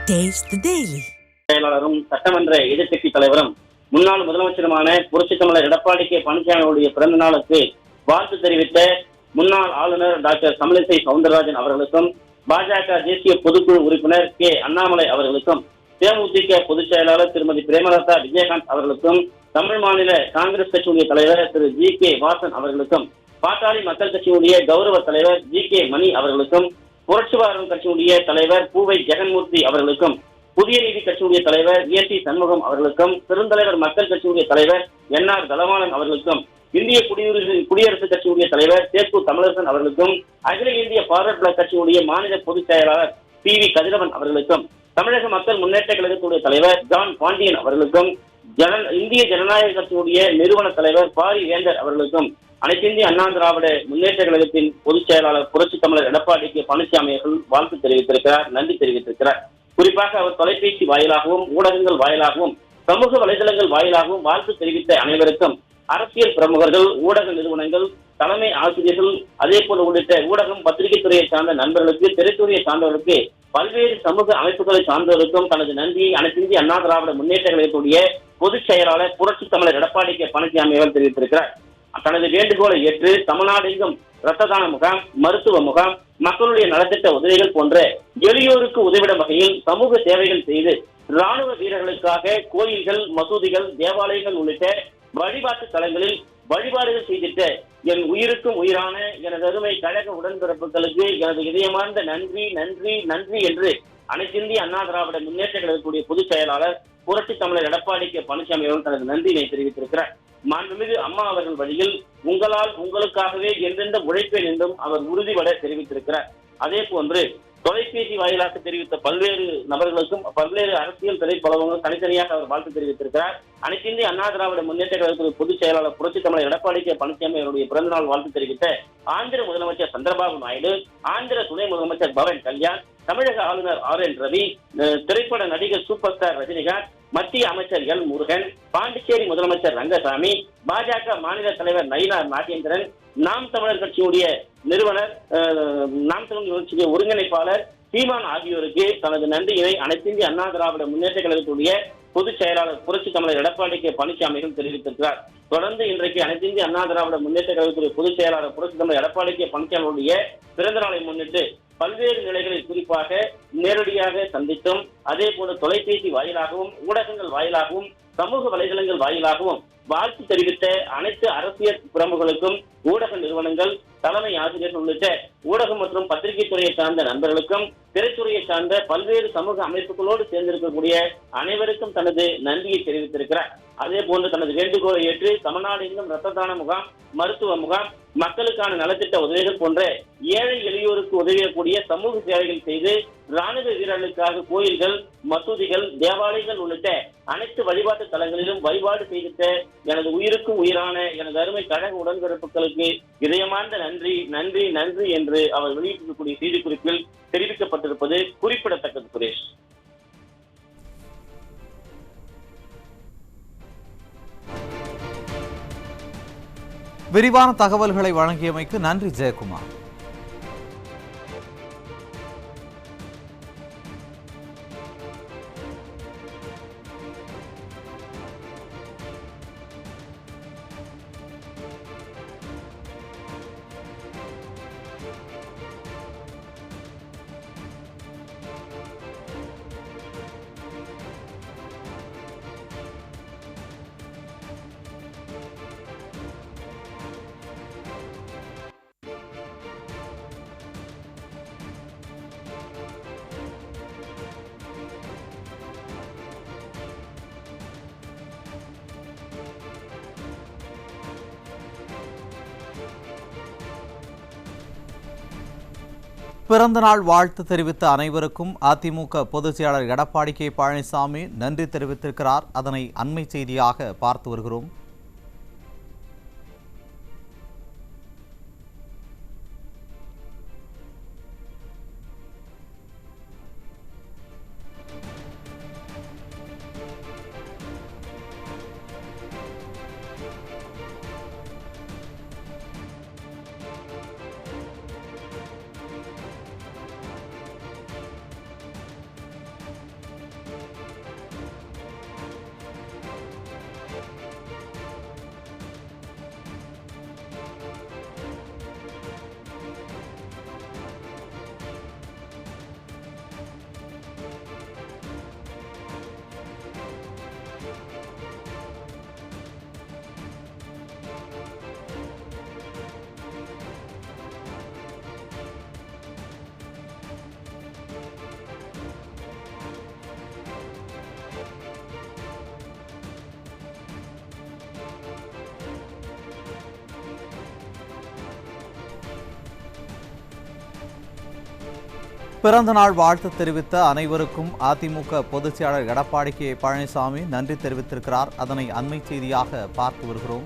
Taste the Daily. செயலாளரும் சட்டமன்ற எதிர்க்கட்சி தலைவரும் முன்னாள் முதலமைச்சருமான புரட்சித் தமிழர் எடப்பாடி கே பழனிசாமியுடைய பிறந்த நாளுக்கு வாழ்த்து தெரிவித்த முன்னாள் ஆளுநர் டாக்டர் தமிழிசை சவுந்தரராஜன் அவர்களுக்கும், பாஜக தேசிய பொதுக்குழு உறுப்பினர் கே அண்ணாமலை அவர்களுக்கும், தேமுதிக பொதுச் செயலாளர் திருமதி பிரேமலதா விஜயகாந்த் அவர்களுக்கும், தமிழ் மாநில காங்கிரஸ் கட்சியுடைய தலைவர் திரு ஜி கே வாசன் அவர்களுக்கும், பாட்டாளி மக்கள் கட்சியுடைய கௌரவ தலைவர் ஜி கே மணி அவர்களுக்கும், புரட்சிவாரம் கட்சியுடைய தலைவர் பூவை ஜெகன்மூர்த்தி அவர்களுக்கும், புதிய நீதி கட்சியுடைய தலைவர் ஏ.சி. சண்முகம் அவர்களுக்கும், பெருந்தலைவர் மக்கள் கட்சியுடைய தலைவர் என்.ஆர். தலவாணன் அவர்களுக்கும், இந்திய குடியரசுக் கட்சியுடைய தலைவர் சேப்பு தமிழரசன் அவர்களுக்கும், அகில இந்திய பார்வர்ட் பிளாக் கட்சியுடைய மாநில பொதுச் செயலாளர் டி.வி. கதிரவன் அவர்களுக்கும், தமிழக மக்கள் முன்னேற்ற கழகத்துடைய தலைவர் ஜான் பாண்டியன் அவர்களுக்கும், இந்திய ஜனநாயக கட்சியுடைய நிறுவன தலைவர் பாரி வேந்தர் அவர்களுக்கும், அனைத்திந்திய அண்ணா திராவிட முன்னேற்ற கழகத்தின் பொதுச் செயலாளர் புரட்சித் தமிழர் எடப்பாடி கே பழனிசாமி அவர்கள் வாழ்த்து தெரிவித்திருக்கிறார், நன்றி தெரிவித்திருக்கிறார். குறிப்பாக அவர் தொலைபேசி வாயிலாகவும், ஊடகங்கள் வாயிலாகவும், சமூக வலைதளங்கள் வாயிலாகவும் வாழ்த்து தெரிவித்த அனைவருக்கும் அரசியல் பிரமுகர்கள், ஊடக நிறுவனங்கள், தலைமை ஆசிரியர்கள், அதே போல உள்ளிட்ட ஊடகம், பத்திரிகை துறையை சார்ந்த நண்பர்களுக்கு, திரைத்துறையை சார்ந்தவர்களுக்கு, பல்வேறு சமூக அமைப்புகளை சார்ந்தவருக்கும் தனது நன்றியை அனைத்திந்திய அண்ணா திராவிட முன்னேற்ற கழகத்துடைய பொதுச் செயலாளர் புரட்சித் தமிழர் எடப்பாடி கே பழனிசாமி அவர்கள் தெரிவித்திருக்கிறார். தனது வேண்டுகோளை ஏற்று தமிழ்நாடு எங்கும் இரத்த தான முகாம், மருத்துவ முகாம், மக்களுடைய நலத்திட்ட உதவிகள் போன்ற எளியோருக்கு உதவிடும் வகையில் சமூக சேவைகள் செய்து ராணுவ வீரர்களுக்காக கோயில்கள், மசூதிகள், தேவாலயங்கள் உள்ளிட்ட வழிபாட்டு தலங்களில் வழிபாடுகள் செய்திட்ட என் உயிருக்கும் உயிரான எனது அருமை கழக உடன்பிறப்புகளுக்கு எனது இதயமார்ந்த நன்றி நன்றி நன்றி என்று அனைத்திந்திய அண்ணா திராவிட முன்னேற்ற கழகத்துடைய பொதுச் செயலாளர் புரட்சித் தமிழர் எடப்பாடி கே பழனிசாமி அவர்கள் தனது நன்றியை தெரிவித்திருக்கிறார். மாண்புமிகு அம்மா அவர்கள் வழியில் உங்களால் உங்களுக்காகவே எந்தெந்த உழைப்பேன் என்றும் அவர் உறுதிபட தெரிவித்திருக்கிறார். அதே போன்று தொலைபேசி வாயிலாக தெரிவித்த பல்வேறு நபர்களுக்கும், பல்வேறு அரசியல் திரைப்பலவங்களும் தனித்தனியாக அவர் வாழ்த்து தெரிவித்திருக்கிறார். அனைத்திந்திய அண்ணா திராவிட முன்னேற்ற கழகத்தின் பொதுச் செயலாளர் புரட்சித் தமிழர் எடப்பாடி கே பழனிசாமி அவருடைய பிறந்தநாள் வாழ்த்து தெரிவித்த ஆந்திர முதலமைச்சர் சந்திரபாபு நாயுடு, ஆந்திர துணை முதலமைச்சர் பவன் கல்யாண், தமிழக ஆளுநர் ஆர்.என். ரவி, திரைப்பட நடிகர் சூப்பர் ஸ்டார் ரஜினிகாந்த், மத்திய அமைச்சர் எல். முருகன், பாண்டிச்சேரி முதலமைச்சர் ரங்கசாமி, பாஜக மாநில தலைவர் நயினார் நாகேந்திரன், நாம் தமிழர் கட்சியுடைய நிறுவனர், நாம் தமிழர் கட்சியுடைய ஒருங்கிணைப்பாளர் சீமான் ஆகியோருக்கு தனது நன்றியினை அனைத்திந்திய அண்ணா திராவிட முன்னேற்ற கழகத்துடைய பொதுச் செயலாளர் புரட்சித் தமிழர் எடப்பாடி கே பழனிசாமிகள் தெரிவித்திருக்கிறார். தொடர்ந்து இன்றைக்கு அனைத்திந்திய அண்ணா திராவிட முன்னேற்ற கழகத்துடைய பொதுச் செயலாளர் புரட்சித் தமிழர் எடப்பாடி கே பழனிசாமியுடைய பிறந்த நாளை முன்னிட்டு பல்வேறு நிலைகளில் குறிப்பாக நேரடியாக சந்தித்தும், அதே போல தொலைபேசி வாயிலாகவும், ஊடகங்கள் வாயிலாகவும், சமூக வலைதளங்கள் வாயிலாகவும் வாழ்த்து தெரிவித்த அனைத்து அரசியல் பிரமுகர்களுக்கும், ஊடக நிறுவனங்கள், தலைமை ஆசிரியர்கள் உள்ளிட்ட ஊடகம் மற்றும் பத்திரிகை துறையை சார்ந்த நண்பர்களுக்கும், திரைத்துறையை சார்ந்த பல்வேறு சமூக அமைப்புகளோடு சேர்ந்திருக்கக்கூடிய அனைவருக்கும் தனது நன்றியை தெரிவித்திருக்கிறார். அதே போன்று தனது வேண்டுகோளை ஏற்று தமிழ்நாடு எங்கும் இரத்த தான முகாம், மருத்துவ முகாம், மக்களுக்கான நலத்திட்ட உதவிகள் போன்ற ஏழை எளியோருக்கு உதவியக்கூடிய சமூக சேவைகள் செய்து ராணுவ வீரர்களுக்காக கோயில்கள், மசூதிகள், தேவாலயங்கள் உள்ளிட்ட அனைத்து வழிபாட்டு தலங்களிலும் வழிபாடு செய்திட்ட எனது உயிருக்கும் உயிரான எனது அருமை கழக உடன்பிறப்புகளுக்கு இதயமார்ந்த நன்றி நன்றி நன்றி என்று அவர் வெளியிட்டிருக்கக்கூடிய செய்திக்குறிப்பில் தெரிவிக்கப்பட்டிருப்பது குறிப்பிடத்தக்கது. சுரேஷ், விரிவான தகவல்களை வழங்கியமைக்கு நன்றி ஜெயக்குமார். பிறந்தநாள் வாழ்த்து தெரிவித்த அனைவருக்கும் அதிமுக பொதுச் செயலாளர் எடப்பாடி கே பழனிசாமி நன்றி தெரிவித்திருக்கிறார். அதனை அண்மை செய்தியாக பார்த்து வருகிறோம். பிறந்தநாள் வாழ்த்து தெரிவித்த அனைவருக்கும் அதிமுக பொதுச் செயலாளர் எடப்பாடி கே பழனிசாமி நன்றி தெரிவித்திருக்கிறார். அதனை அண்மை செய்தியாக பார்த்து வருகிறோம்.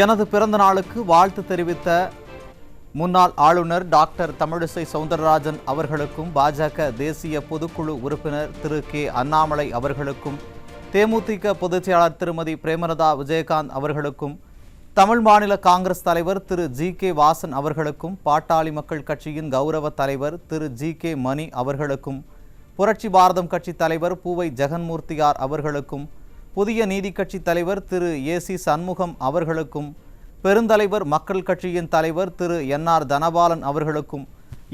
எனது பிறந்த நாளுக்கு வாழ்த்து தெரிவித்த முன்னாள் ஆளுநர் டாக்டர் தமிழிசை சவுந்தரராஜன் அவர்களுக்கும், பாஜக தேசிய பொதுக்குழு உறுப்பினர் திரு கே அண்ணாமலை அவர்களுக்கும், தேமுதிக பொதுச் செயலாளர் திருமதி பிரேமலதா விஜயகாந்த் அவர்களுக்கும், தமிழ் மாநில காங்கிரஸ் தலைவர் திரு ஜி கே வாசன் அவர்களுக்கும், பாட்டாளி மக்கள் கட்சியின் கௌரவ தலைவர் திரு ஜி கே மணி அவர்களுக்கும், புரட்சி பாரதம் கட்சி தலைவர் பூவை ஜெகன்மூர்த்தியார் அவர்களுக்கும், புதிய நீதி கட்சி தலைவர் திரு ஏசி சண்முகம் அவர்களுக்கும், பெருந்தலைவர் மக்கள் கட்சியின் தலைவர் திரு என்ஆர் தனபாலன் அவர்களுக்கும்,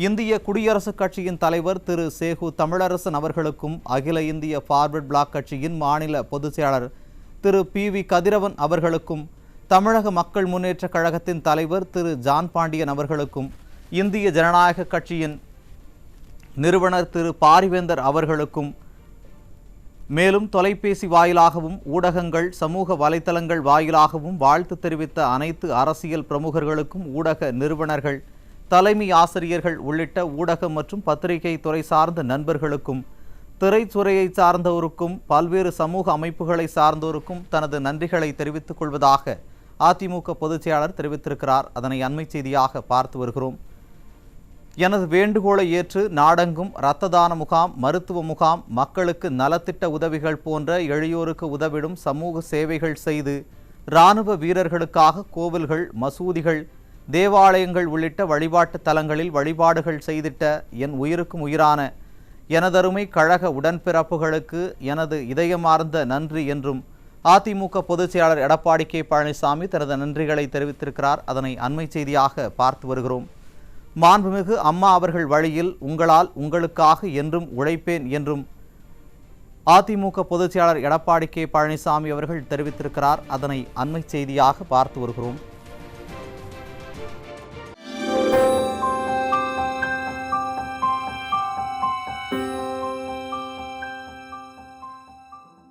இந்திய குடியரசுக் கட்சியின் தலைவர் திரு சேகு தமிழரசன் அவர்களுக்கும், அகில இந்திய ஃபார்வர்ட் பிளாக் கட்சியின் மாநில பொதுச் செயலாளர் திரு பி.வி. கதிரவன் அவர்களுக்கும், தமிழக மக்கள் முன்னேற்ற கழகத்தின் தலைவர் திரு ஜான் பாண்டியன் அவர்களுக்கும், இந்திய ஜனநாயக கட்சியின் நிறுவனர் திரு பாரிவேந்தர் அவர்களுக்கும், மேலும் தொலைபேசி வாயிலாகவும் ஊடகங்கள் சமூக வலைத்தளங்கள் வாயிலாகவும் வாழ்த்து தெரிவித்த அனைத்து அரசியல் பிரமுகர்களுக்கும், ஊடக நிறுவனர்கள், தலைமை ஆசிரியர்கள் உள்ளிட்ட ஊடகம் மற்றும் பத்திரிகை துறை சார்ந்த நண்பர்களுக்கும், திரைத்துறையை சார்ந்தோருக்கும், பல்வேறு சமூக அமைப்புகளை சார்ந்தோருக்கும் தனது நன்றிகளை தெரிவித்துக் கொள்வதாக அதிமுக பொதுச் செயலாளர் தெரிவித்திருக்கிறார். அதனை அண்மை செய்தியாக பார்த்து வருகிறோம். எனது வேண்டுகோளை ஏற்று நாடெங்கும் இரத்த தான முகாம், மருத்துவ முகாம், மக்களுக்கு நலத்திட்ட உதவிகள் போன்ற எளியோருக்கு உதவிடும் சமூக சேவைகள் செய்து, இராணுவ வீரர்களுக்காக கோவில்கள், மசூதிகள், தேவாலயங்கள் உள்ளிட்ட வழிபாட்டு தலங்களில் வழிபாடுகள் செய்திட்ட என் உயிருக்கும் உயிரான எனதருமை கழக உடன்பிறப்புகளுக்கு எனது இதயமார்ந்த நன்றி என்றும் அதிமுக பொதுச் செயலாளர் எடப்பாடி கே பழனிசாமி தனது நன்றிகளை தெரிவித்திருக்கிறார். அதனை அண்மை செய்தியாக பார்த்து வருகிறோம். மாண்புமிகு அம்மா அவர்கள் வழியில் உங்களால் உங்களுக்காக என்றும் உழைப்பேன் என்றும் அதிமுக பொதுச் செயலாளர் எடப்பாடி கே பழனிசாமி அவர்கள் தெரிவித்திருக்கிறார். அதனை அண்மை செய்தியாக பார்த்து வருகிறோம்.